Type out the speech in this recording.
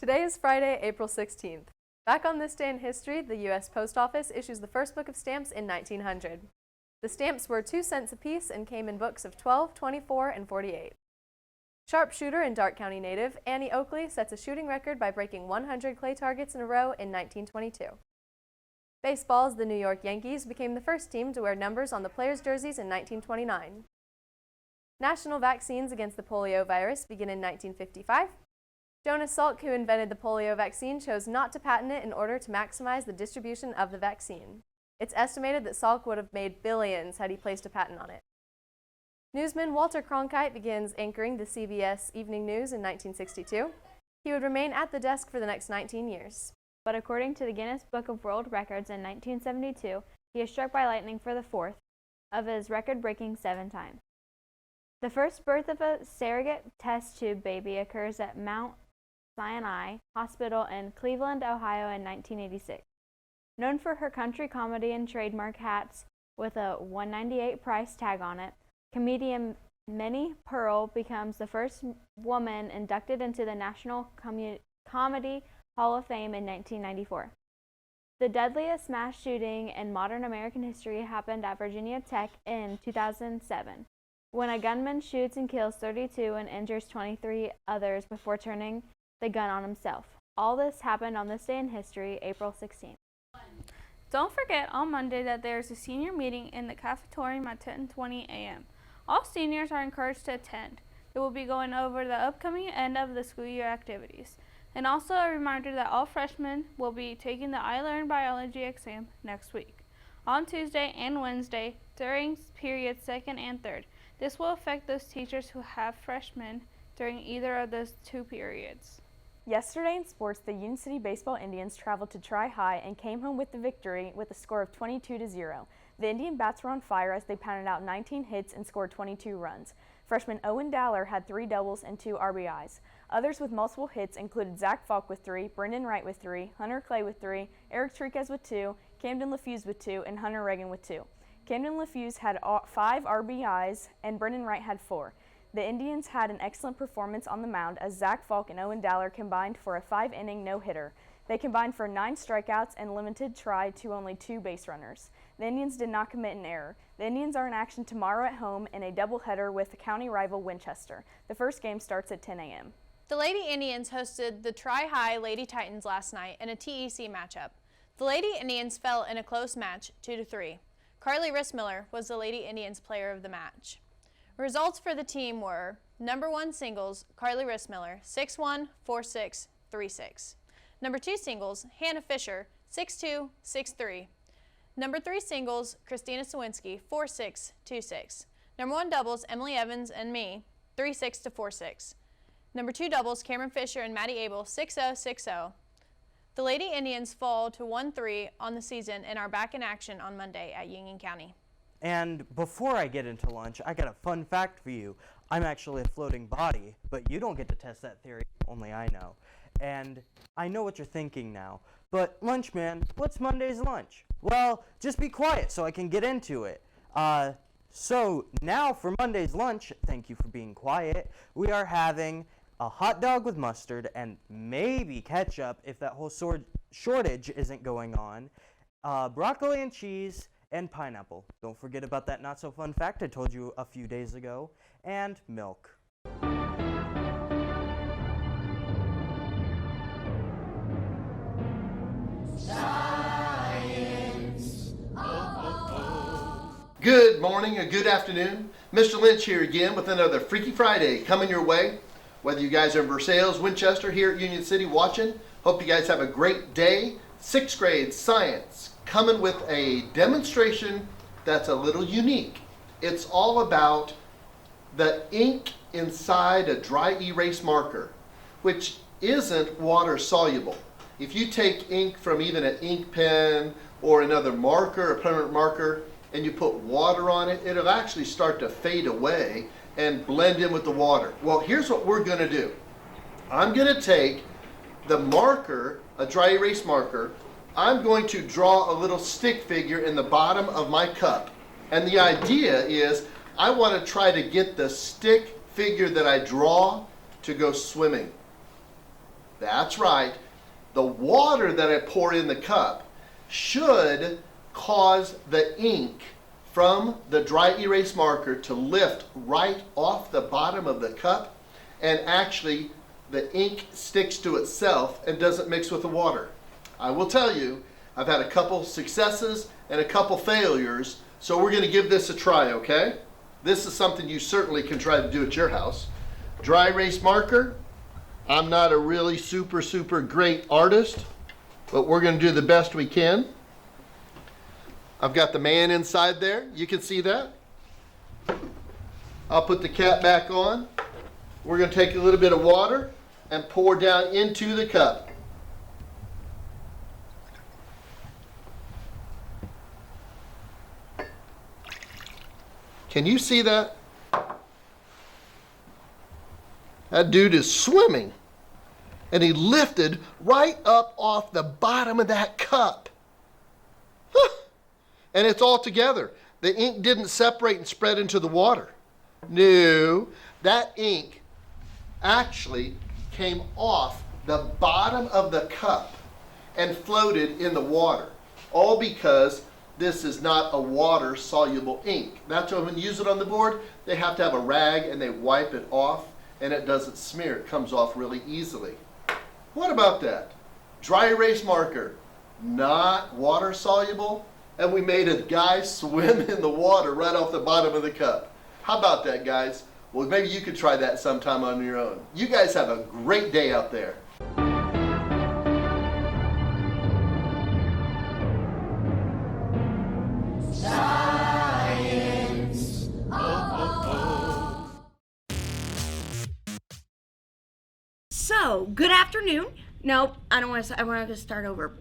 Today is Friday, April 16th. Back on this day in history, the U.S. Post Office issues the first book of stamps in 1900. The stamps were 2 cents apiece and came in books of 12, 24, and 48. Sharpshooter and Darke County native Annie Oakley sets a shooting record by breaking 100 clay targets in a row in 1922. Baseball's the New York Yankees became the first team to wear numbers on the players' jerseys in 1929. National vaccines against the polio virus begin in 1955. Jonas Salk, who invented the polio vaccine, chose not to patent it in order to maximize the distribution of the vaccine. It's estimated that Salk would have made billions had he placed a patent on it. Newsman Walter Cronkite begins anchoring the CBS Evening News in 1962. He would remain at the desk for the next 19 years. But according to the Guinness Book of World Records in 1972, he is struck by lightning for the 4th of his record-breaking 7 times. The first birth of a surrogate test tube baby occurs at Mount Sinai Hospital in Cleveland, Ohio in 1986. Known for her country comedy and trademark hats with a $198 price tag on it, comedian Minnie Pearl becomes the first woman inducted into the National Comedy Hall of Fame in 1994. The deadliest mass shooting in modern American history happened at Virginia Tech in 2007, when a gunman shoots and kills 32 and injures 23 others before turning the gun on himself. All this happened on this day in history, April 16th. Don't forget on Monday that there is a senior meeting in the cafetorium at 10:20 a.m. All seniors are encouraged to attend. They will be going over the upcoming end of the school year activities. And also a reminder that all freshmen will be taking the I Learn Biology exam next week, on Tuesday and Wednesday during periods 2nd and 3rd. This will affect those teachers who have freshmen during either of those 2 periods. Yesterday in sports, the Union City Baseball Indians traveled to Tri-High and came home with the victory with a score of 22-0. The Indian bats were on fire as they pounded out 19 hits and scored 22 runs. Freshman Owen Dowler had 3 doubles and 2 RBIs. Others with multiple hits included Zach Falk with 3, Brendan Wright with 3, Hunter Clay with 3, Eric Triquez with 2, Camden LaFuse with 2, and Hunter Reagan with 2. Camden LaFuse had 5 RBIs and Brendan Wright had 4. The Indians had an excellent performance on the mound as Zach Falk and Owen Dowler combined for a 5-inning no-hitter. They combined for 9 strikeouts and limited try to only 2 base runners. The Indians did not commit an error. The Indians are in action tomorrow at home in a doubleheader with the county rival Winchester. The first game starts at 10 a.m. The Lady Indians hosted the Tri-High Lady Titans last night in a TEC matchup. The Lady Indians fell in a close match, 2-3. Carly Rissmiller was the Lady Indians player of the match. Results for the team were number 1 singles, Carly Rissmiller, 6-1, 4-6, 3-6. Number 2 singles, Hannah Fisher, 6-2, 6-3. Number 3 singles, Christina Sawinski, 4-6, 2-6. Number 1 doubles, Emily Evans and me, 3-6 to 4-6. Number 2 doubles, Cameron Fisher and Maddie Abel, 6-0, 6-0. The Lady Indians fall to 1-3 on the season and are back in action on Monday at Union County. And before I get into lunch, I got a fun fact for you. I'm actually a floating body, but you don't get to test that theory, only I know. And I know what you're thinking now, but lunch man, what's Monday's lunch? Well, just be quiet so I can get into it. So now for Monday's lunch, thank you for being quiet, we are having a hot dog with mustard and maybe ketchup if that whole shortage isn't going on, broccoli and cheese, and pineapple. Don't forget about that not so fun fact I told you a few days ago, and milk. Science. Good morning or good afternoon. Mr. Lynch here again with another Freaky Friday coming your way. Whether you guys are in Versailles, Winchester, here at Union City watching, hope you guys have a great day. 6th grade science coming with a demonstration that's a little unique. It's all about the ink inside a dry erase marker, which isn't water soluble. If you take ink from even an ink pen or another marker, a permanent marker, and you put water on it, it'll actually start to fade away and blend in with the water. Well, here's what we're gonna do. I'm gonna take the marker, a dry erase marker, I'm going to draw a little stick figure in the bottom of my cup. And the idea is I want to try to get the stick figure that I draw to go swimming. That's right. The water that I pour in the cup should cause the ink from the dry erase marker to lift right off the bottom of the cup, and actually the ink sticks to itself and doesn't mix with the water. I will tell you, I've had a couple successes and a couple failures, so we're going to give this a try, okay? This is something you certainly can try to do at your house. Dry erase marker. I'm not a really super great artist, but we're going to do the best we can. I've got the man inside there. You can see that. I'll put the cap back on. We're going to take a little bit of water and pour down into the cup. Can you see that? That dude is swimming. And he lifted right up off the bottom of that cup. And it's all together. The ink didn't separate and spread into the water. No, that ink actually came off the bottom of the cup and floated in the water. All because this is not a water-soluble ink. That's why when you use it on the board, they have to have a rag and they wipe it off, and it doesn't smear. It comes off really easily. What about that? Dry erase marker, not water-soluble, and we made a guy swim in the water right off the bottom of the cup. How about that, guys? Well, maybe you could try that sometime on your own. You guys have a great day out there. So, good afternoon. Nope, I don't want to. I want to start over.